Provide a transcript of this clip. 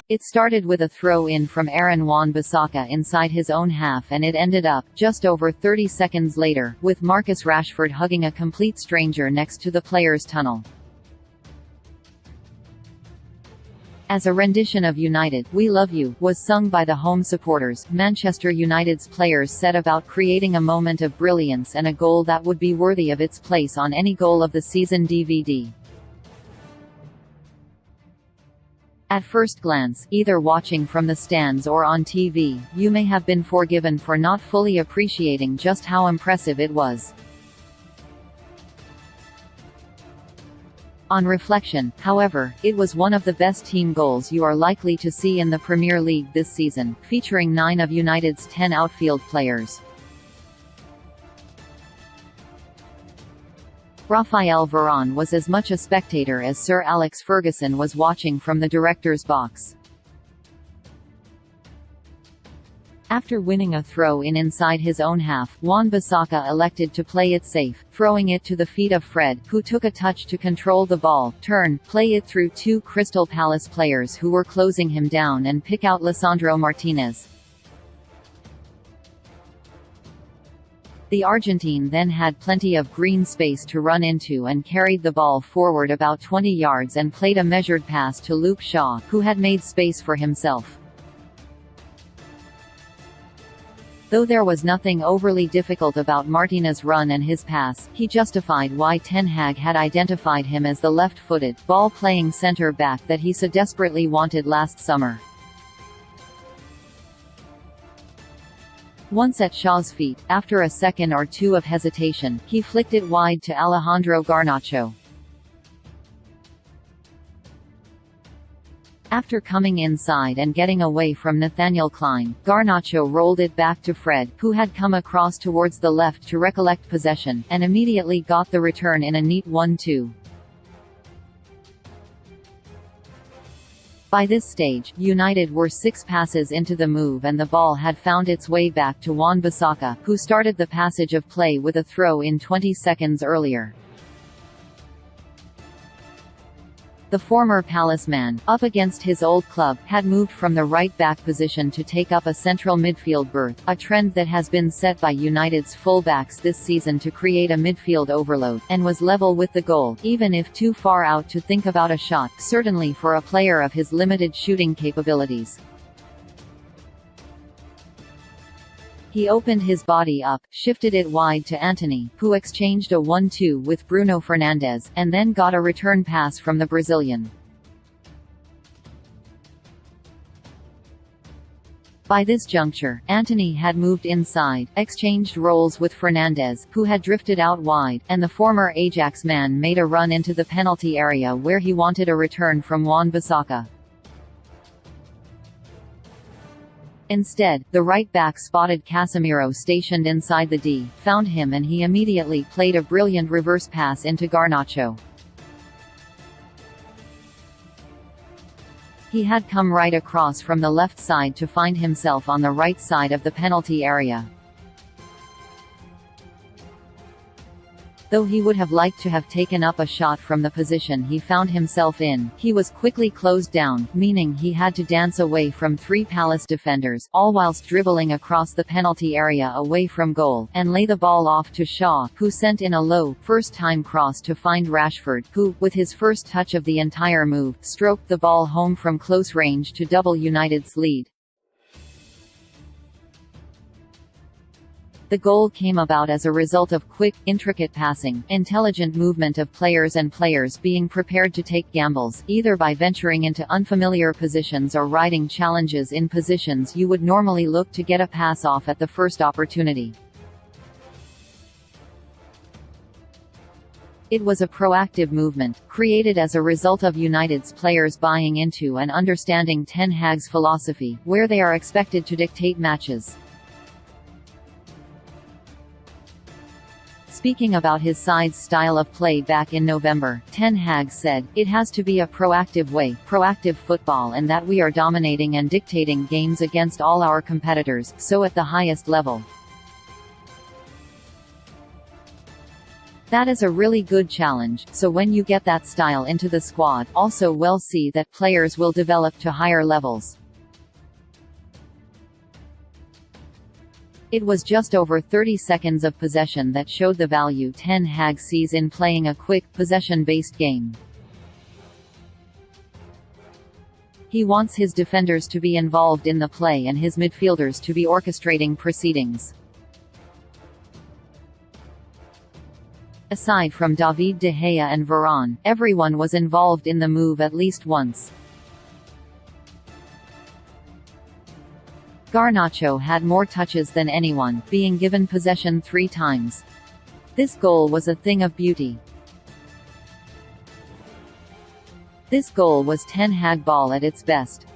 It started with a throw-in from Aaron Wan-Bissaka inside his own half, and it ended up, just over 30 seconds later, with Marcus Rashford hugging a complete stranger next to the players' tunnel. As a rendition of United, We Love You, was sung by the home supporters, Manchester United's players set about creating a moment of brilliance and a goal that would be worthy of its place on any goal of the season DVD. At first glance, either watching from the stands or on TV, you may have been forgiven for not fully appreciating just how impressive it was. On reflection, however, it was one of the best team goals you are likely to see in the Premier League this season, featuring 9 of United's 10 outfield players. Raphael Varane was as much a spectator as Sir Alex Ferguson was watching from the director's box. After winning a throw-in inside his own half, Wan-Bissaka elected to play it safe, throwing it to the feet of Fred, who took a touch to control the ball, play it through 2 Crystal Palace players who were closing him down, and pick out Lisandro Martinez. The Argentine then had plenty of green space to run into and carried the ball forward about 20 yards and played a measured pass to Luke Shaw, who had made space for himself. Though there was nothing overly difficult about Martinez's run and his pass, he justified why Ten Hag had identified him as the left-footed, ball-playing centre-back that he so desperately wanted last summer. Once at Shaw's feet, after a second or two of hesitation, he flicked it wide to Alejandro Garnacho. After coming inside and getting away from Nathaniel Clyne, Garnacho rolled it back to Fred, who had come across towards the left to recollect possession, and immediately got the return in a neat 1-2. By this stage, United were 6 passes into the move and the ball had found its way back to Wan-Bissaka, who started the passage of play with a throw-in 20 seconds earlier. The former Palace man, up against his old club, had moved from the right-back position to take up a central midfield berth, a trend that has been set by United's full-backs this season to create a midfield overload, and was level with the goal, even if too far out to think about a shot, certainly for a player of his limited shooting capabilities. He opened his body up, shifted it wide to Antony, who exchanged a 1-2 with Bruno Fernandes, and then got a return pass from the Brazilian. By this juncture, Antony had moved inside, exchanged roles with Fernandes, who had drifted out wide, and the former Ajax man made a run into the penalty area where he wanted a return from Wan-Bissaka. Instead, the right-back spotted Casemiro stationed inside the D, found him and he immediately played a brilliant reverse pass into Garnacho. He had come right across from the left side to find himself on the right side of the penalty area. Though he would have liked to have taken up a shot from the position he found himself in, he was quickly closed down, meaning he had to dance away from 3 Palace defenders, all whilst dribbling across the penalty area away from goal, and lay the ball off to Shaw, who sent in a low, first-time cross to find Rashford, who, with his first touch of the entire move, stroked the ball home from close range to double United's lead. The goal came about as a result of quick, intricate passing, intelligent movement of players and players being prepared to take gambles, either by venturing into unfamiliar positions or riding challenges in positions you would normally look to get a pass off at the first opportunity. It was a proactive movement, created as a result of United's players buying into and understanding Ten Hag's philosophy, where they are expected to dictate matches. Speaking about his side's style of play back in November, Ten Hag said, "It has to be a proactive way, proactive football, and that we are dominating and dictating games against all our competitors, so at the highest level." That is a really good challenge, so when you get that style into the squad, also we'll see that players will develop to higher levels. It was just over 30 seconds of possession that showed the value Ten Hag sees in playing a quick, possession-based game. He wants his defenders to be involved in the play and his midfielders to be orchestrating proceedings. Aside from David De Gea and Varane, everyone was involved in the move at least once. Garnacho had more touches than anyone, being given possession 3 times. This goal was a thing of beauty. This goal was Ten Hag ball at its best.